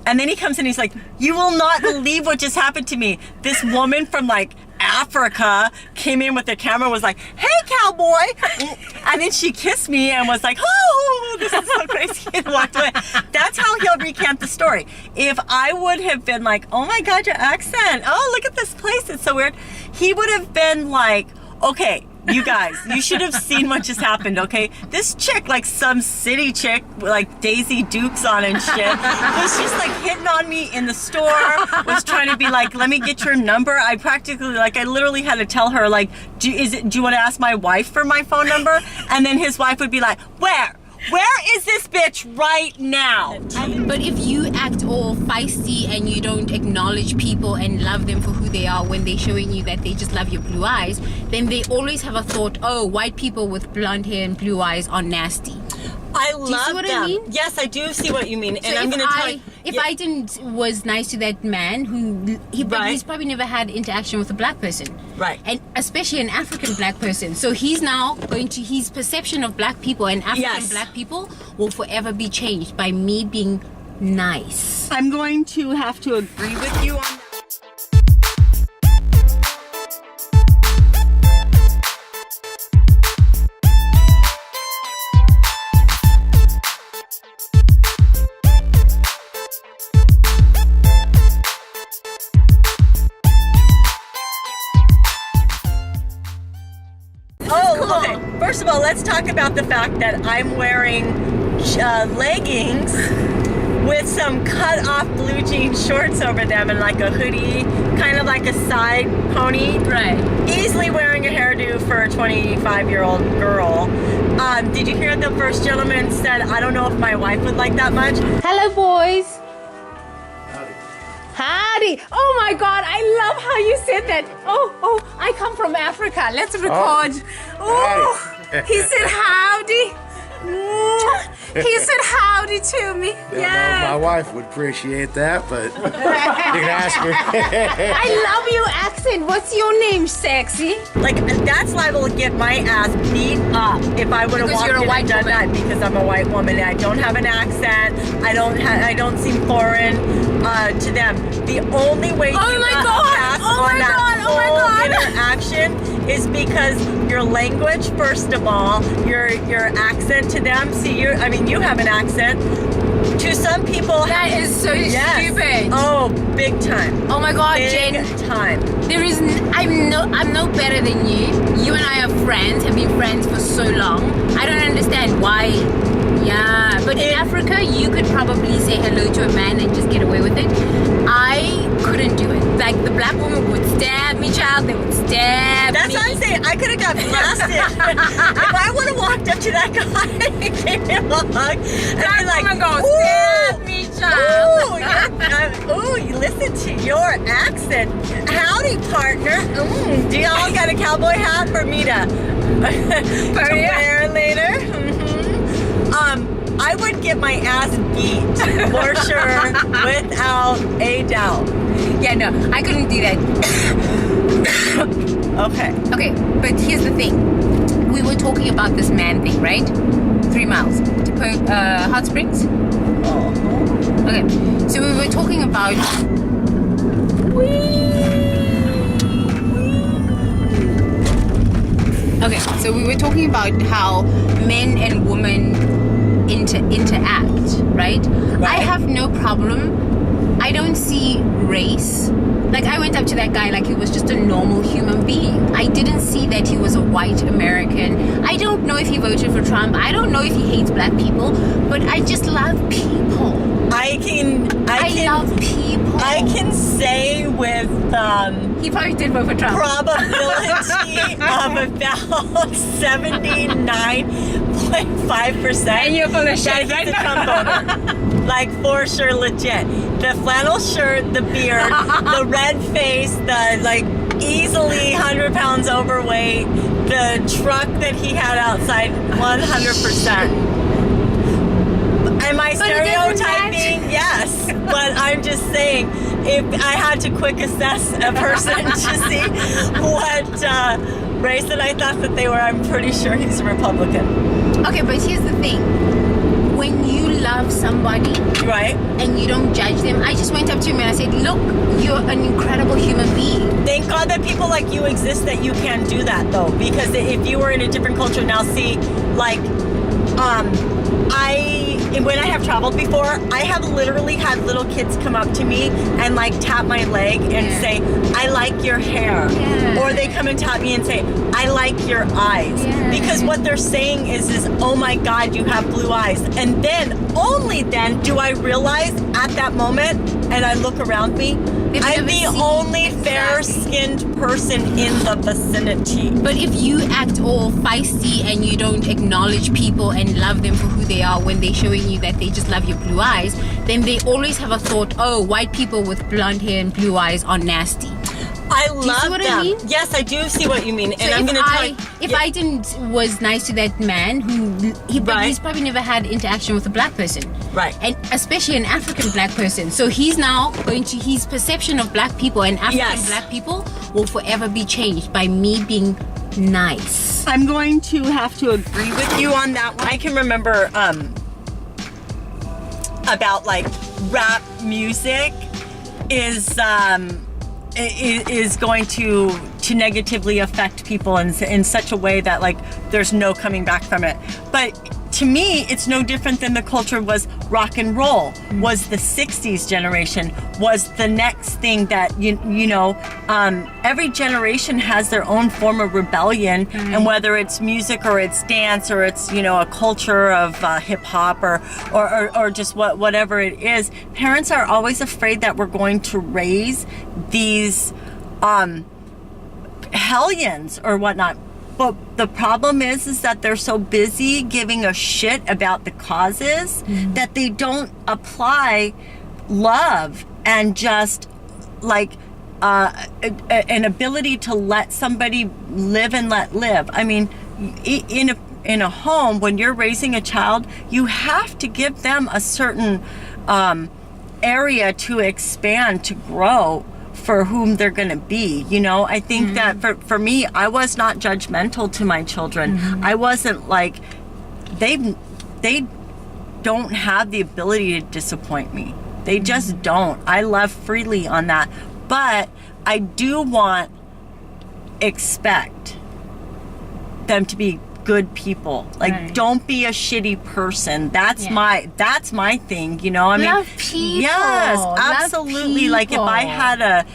And then he comes in, he's like, you will not believe what just happened to me. This woman from like Africa came in with their camera and was like, hey, cowboy. And then she kissed me and was like, oh, this is so crazy, and walked away. That's how he'll recant the story. If I would have been like, oh my God, your accent. Oh, look at this place. It's so weird. He would have been like, okay, you guys, you should have seen what just happened, okay? This chick, like some city chick, like Daisy Dukes on and shit, was just like hitting on me in the store, was trying to be like, let me get your number. I literally had to tell her, like, do you want to ask my wife for my phone number? And then his wife would be like, where is this bitch right now? But if you act all feisty and you don't acknowledge people and love them for who they are when they're showing you that they just love your blue eyes, then they always have a thought, oh, white people with blonde hair and blue eyes are nasty. I love do you see what I mean? Yes, I do see what you mean. So and I'm going to tell you. If I was nice to that man he's probably never had interaction with a black person. Right. And especially an African black person. So he's now his perception of black people and African black people will forever be changed by me being nice. I'm going to have to agree with you on that. First of all, let's talk about the fact that I'm wearing leggings with some cut-off blue jean shorts over them and like a hoodie, kind of like a side pony. Right. Easily wearing a hairdo for a 25-year-old girl. Did you hear the first gentleman said, I don't know if my wife would like that much? Hello, boys. Howdy. Oh my God, I love how you said that. Oh, I come from Africa. Let's record. Oh, he said howdy. He said howdy to me. Yeah. My wife would appreciate that, but you can ask her. I love your accent. What's your name, sexy? Like, that's liable to get my ass beat up if I would have walked in and done that, because I'm a white woman and I don't have an accent. I don't seem foreign to them. The only way you pass on that whole interaction is because your language, first of all, your accent to them. See, you have an accent. To some people, that is so stupid. Oh, big time. Oh my God, big Jen. time. I'm no better than you. You and I are friends, have been friends for so long. I don't understand why. Yeah, but in Africa, you could probably say hello to a man and just get away with it. I couldn't do it. Like, the black woman would stab me, child. They would stab me. That's what I'm saying. I could have got blasted. If I would have walked up to that guy and gave him a hug, and be like, stab me, child. Ooh, you listen to your accent. Howdy, partner. Do y'all got a cowboy hat for me to wear later? I would get my ass beat, for sure, without a doubt. Yeah, no, I couldn't do that. Okay, but here's the thing. We were talking about this man thing, right? 3 miles to Hot Springs. Okay, so we were talking about... Okay, so we were talking about how men and women interact, right? I have no problem. I don't see race. Like, I went up to that guy like he was just a normal human being. I didn't see that he was a white American. I don't know if he voted for Trump. I don't know if he hates black people, but I just love people. I love people. I can say with he probably did vote for Trump. Probability of about 79.5%. And you're full of shit, that he's a Trump voter. Like, for sure, legit. The flannel shirt, the beard, the red face, the like easily 100 pounds overweight, the truck that he had outside, 100%. Am I stereotyping? Yes. But I'm just saying, if I had to quick assess a person to see what race that I thought that they were, I'm pretty sure he's a Republican. Okay, but here's the thing. When you love somebody, Right. and you don't judge them, I just went up to him and I said, look, you're an incredible human being. Thank God that people like you exist that you can do that though, because if you were in a different culture now, see, like, when I have traveled before, I have literally had little kids come up to me and like tap my leg and say, I like your hair. Yeah. Or they come and tap me and say, I like your eyes. Yeah. Because what they're saying is, oh my God, you have blue eyes. And then, only then do I realize at that moment, and I look around me, They've I'm never the seen- only Exactly. fair-skinned person in the vicinity. But if you act all feisty and you don't acknowledge people and love them for who they are when they're showing you that they just love your blue eyes, then they always have a thought, oh, white people with blonde hair and blue eyes are nasty. I you love see what them. I mean? Yes, I do see what you mean. And So I'm if going to tell you. if I was nice to that man Right. he's probably never had interaction with a black person, Right. and especially an African black person, so he's now going to, his perception of black people and African Yes. black people will forever be changed by me being nice. I'm going to have to agree with you on that one. I can remember about like rap music is going to negatively affect people in such a way that like there's no coming back from it. But to me, it's no different than the culture was rock and roll, was the 60s generation, was the next thing that, every generation has their own form of rebellion. And whether it's music or it's dance or it's, a culture of hip hop or just whatever it is, parents are always afraid that we're going to raise these hellions or whatnot. But the problem is that they're so busy giving a shit about the causes that they don't apply love and just like an ability to let somebody live and let live. I mean, in a home, when you're raising a child, you have to give them a certain area to expand, to grow for whom they're going to be. I think that for me, I was not judgmental to my children. I wasn't like, they don't have the ability to disappoint me. They just don't. I love freely on that. But I do expect them to be good people. Like, Right. don't be a shitty person. That's Yeah. my thing, I mean, Love people. yes, Love absolutely. Like, if I people. had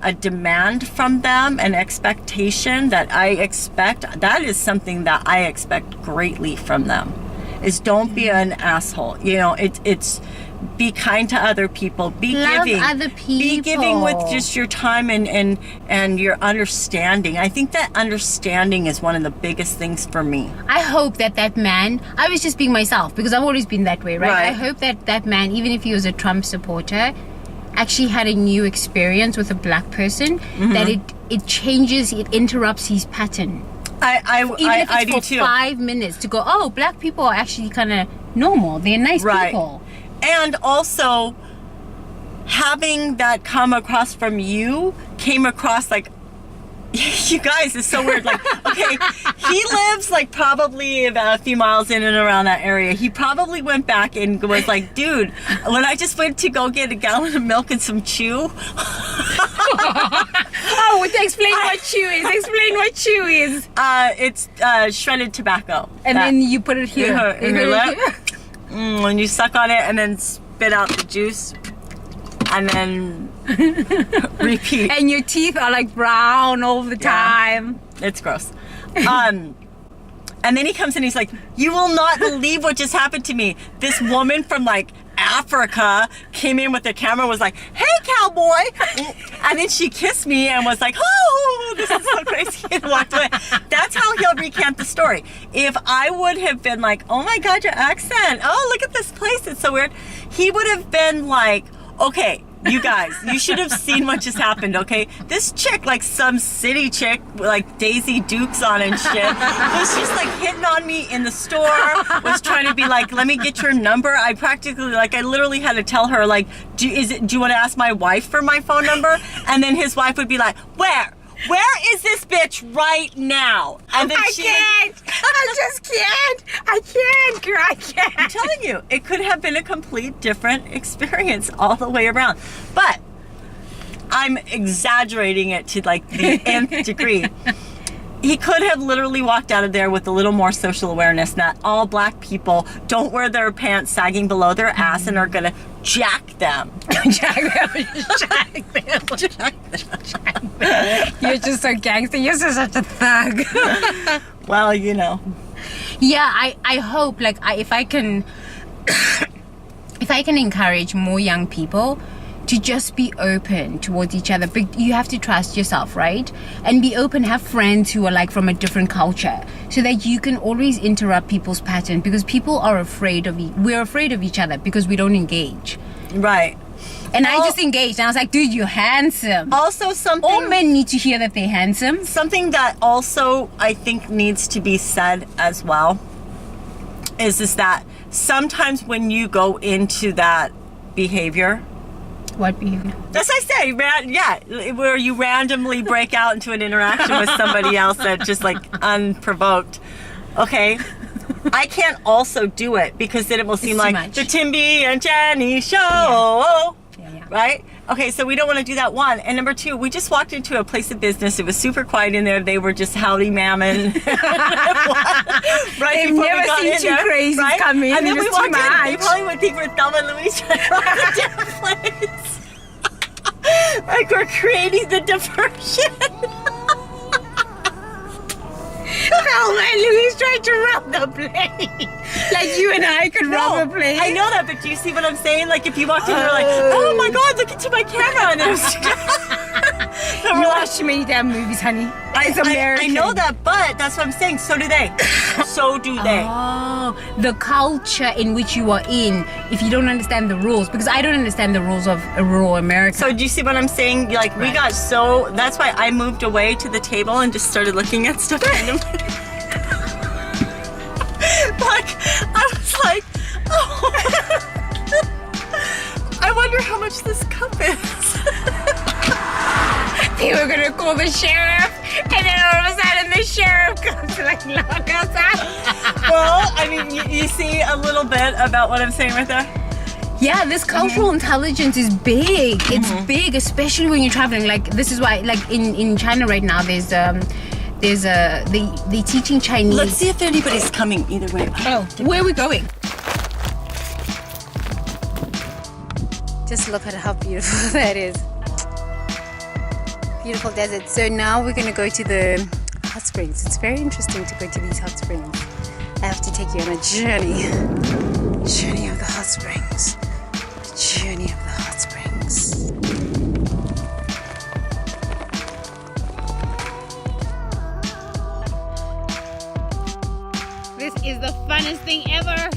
a demand from them, an expectation that I expect, that is something that I expect greatly from them, is don't be an asshole. It's be kind to other people, be Love giving, other be giving with people. just your time and your understanding. I think that understanding is one of the biggest things for me. I hope that man, I was just being myself because I've always been that way, right? Right. I hope that man, even if he was a Trump supporter, actually had a new experience with a black person, that it changes, it interrupts his pattern. Even if I it's do for too. 5 minutes to go, oh, black people are actually kind of normal. They're nice Right. people. And also, having that come across from you came across like, you guys, it's so weird. Like, okay, he lives like probably about a few miles in and around that area. He probably went back and was like, dude, when I just went to go get a gallon of milk and some chew. Oh, explain what chew is. Explain what chew is. It's shredded tobacco. And then you put it here. in your lip. When you suck on it and then spit out the juice and then repeat. And your teeth are like brown all the time. It's gross. And then he comes in, he's like, you will not believe what just happened to me. This woman from like Africa came in with the camera and was like, hey, cowboy. And then she kissed me and was like, oh, this is so crazy, and walked away. That's how he'll recant the story. If I would have been like, oh my God, your accent. Oh, look at this place. It's so weird. He would have been like, okay, you guys, you should have seen what just happened, okay? This chick, like some city chick, like Daisy Dukes on and shit, was just like hitting on me in the store, was trying to be like, let me get your number. I literally had to tell her, like, do you want to ask my wife for my phone number? And then his wife would be like, where? Where is this bitch right now? And then I can't. I just can't. I can't, girl. I I'm can't. telling you, it could have been a complete different experience all the way around. But I'm exaggerating it to like the nth degree. He could have literally walked out of there with a little more social awareness that all black people don't wear their pants sagging below their ass and are gonna jack them. Jack them. You're just so gangster. You're just such a thug. Well, you know. Yeah, I hope like if I can encourage more young people to just be open towards each other, but you have to trust yourself, right? And be open, have friends who are like from a different culture, so that you can always interrupt people's pattern, because people are afraid of we're afraid of each other because we don't engage. Right. And I just engaged, and I was like, dude, you're handsome. Also something... All men need to hear that they're handsome. Something that also I think needs to be said as well is that sometimes when you go into that behavior... What behavior? As I say, where you randomly break out into an interaction with somebody else that just like unprovoked. Okay, I can't also do it because then it will seem It's too like much. the Thembi and Jenny show. Yeah. Right? Okay, so we don't want to do that, one. And number two, we just walked into a place of business. It was super quiet in there. They were just howdy mamming. Right They've before we never got seen in two there, crazies right? come in. And then It we was walked too in. They much. probably would think we're Thelma and Louise trying to rob a damn place. Like we're creating the diversion. Thelma and Louise tried to rob the plane. Like you and I could rob a plane. I know that, but do you see what I'm saying? Like if you walked in, you're like, oh my god, look into my camera, and there's. And You we're watch too many damn movies, honey. It's American. I know that, but that's what I'm saying. So do they. So do they. Oh, the culture in which you are in, if you don't understand the rules, because I don't understand the rules of rural America. So do you see what I'm saying? Like we got so, that's why I moved away to the table and just started looking at stuff randomly. Like, I was like, oh. I wonder how much this cup is. They were gonna call the sheriff, and then all of a sudden the sheriff comes to like lock us out. Well, I mean, you see a little bit about what I'm saying right there? Yeah, this cultural intelligence is big. It's big, especially when you're traveling. Like this is why, like in China right now, they teaching Chinese. Let's see if anybody's coming either way. Oh, where are we going? Just look at how beautiful that is. Beautiful desert. So now we're going to go to the hot springs. It's very interesting to go to these hot springs. I have to take you on a journey. Journey of the hot springs. Journey of the hot springs. This is the funnest thing ever.